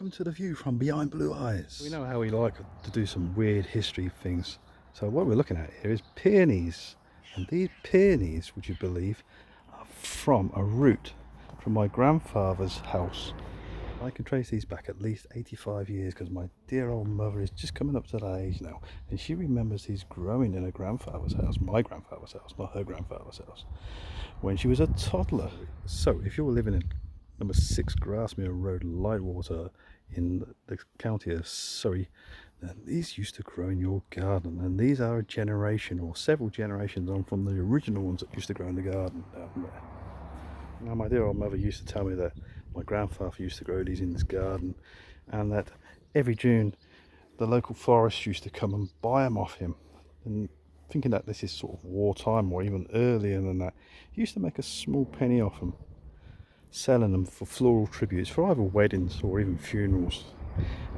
welcome to the view from behind Blue Eyes. We know how we like to do some weird history things. So what we're looking at here is peonies. And these peonies, would you believe, are from a root from my grandfather's house. I can trace these back at least 85 years because my dear old mother is just coming up to that age now. And she remembers these growing in her grandfather's house, my grandfather's house, not her grandfather's house, when she was a toddler. So if you're living in number 6 Grasmere Road, Lightwater, in the county of Surrey, and these used to grow in your garden, and these are a generation or several generations on from the original ones that used to grow in the garden down there. Now my dear old mother used to tell me that my grandfather used to grow these in his garden, and that every June the local forest used to come and buy them off him. And thinking that this is sort of wartime or even earlier than that, he used to make a small penny off them, selling them for floral tributes for either weddings or even funerals.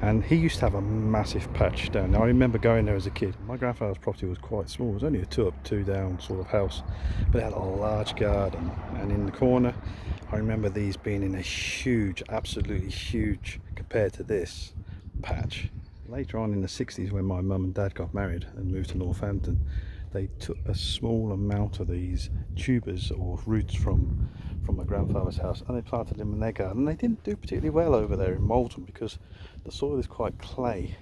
And he used to have a massive patch down there. I remember going there as a kid. My grandfather's property was quite small. It was only a 2 up 2 down sort of house, but it had a large garden, and in the corner I remember these being in a huge, absolutely huge, compared to this, patch. Later on in the 60s, when my mum and dad got married and moved to Northampton, they took a small amount of these tubers or roots from my grandfather's house, and they planted them in their garden. They didn't do particularly well over there in Malton because the soil is quite clay.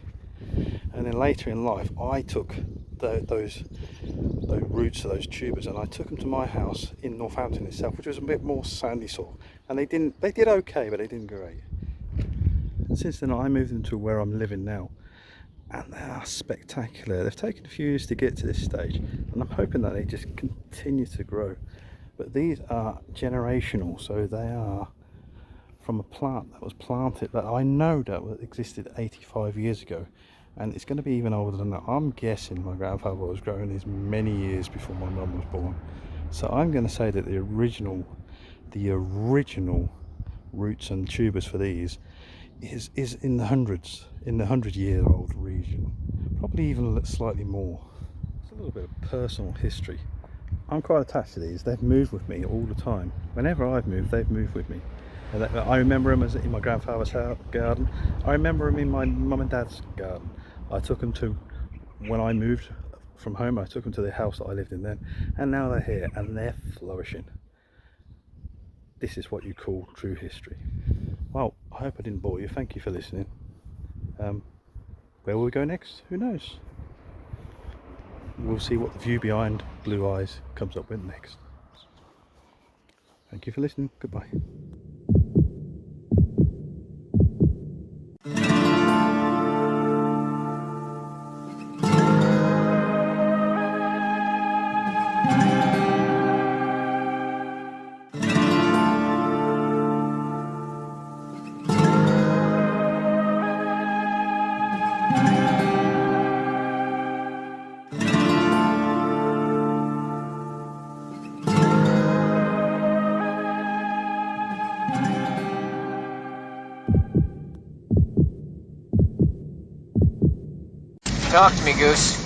And then later in life I took those roots of those tubers and I took them to my house in Northampton itself, which was a bit more sandy soil, and they did okay, but they didn't great. And since then I moved them to where I'm living now, and they are spectacular. They've taken a few years to get to this stage, and I'm hoping that they just continue to grow. But these are generational, so they are from a plant that was planted, that I know that existed 85 years ago, and it's going to be even older than that. I'm guessing my grandfather was growing these many years before my mum was born. So I'm going to say that the original roots and tubers for these is in the hundreds, in the 100-year-old region, probably even slightly more. It's a little bit of personal history. I'm quite attached to these. They've moved with me all the time. Whenever I've moved, they've moved with me. And I remember them as in my grandfather's garden. I remember them in my mum and dad's garden. I took them to, when I moved from home, I took them to the house that I lived in then, and now they're here and they're flourishing. This is what you call true history. Well, I hope I didn't bore you. Thank you for listening. Where will we go next? Who knows? We'll see what the view behind Blue Eyes comes up with next. Thank you for listening. Goodbye. Talk to me, Goose.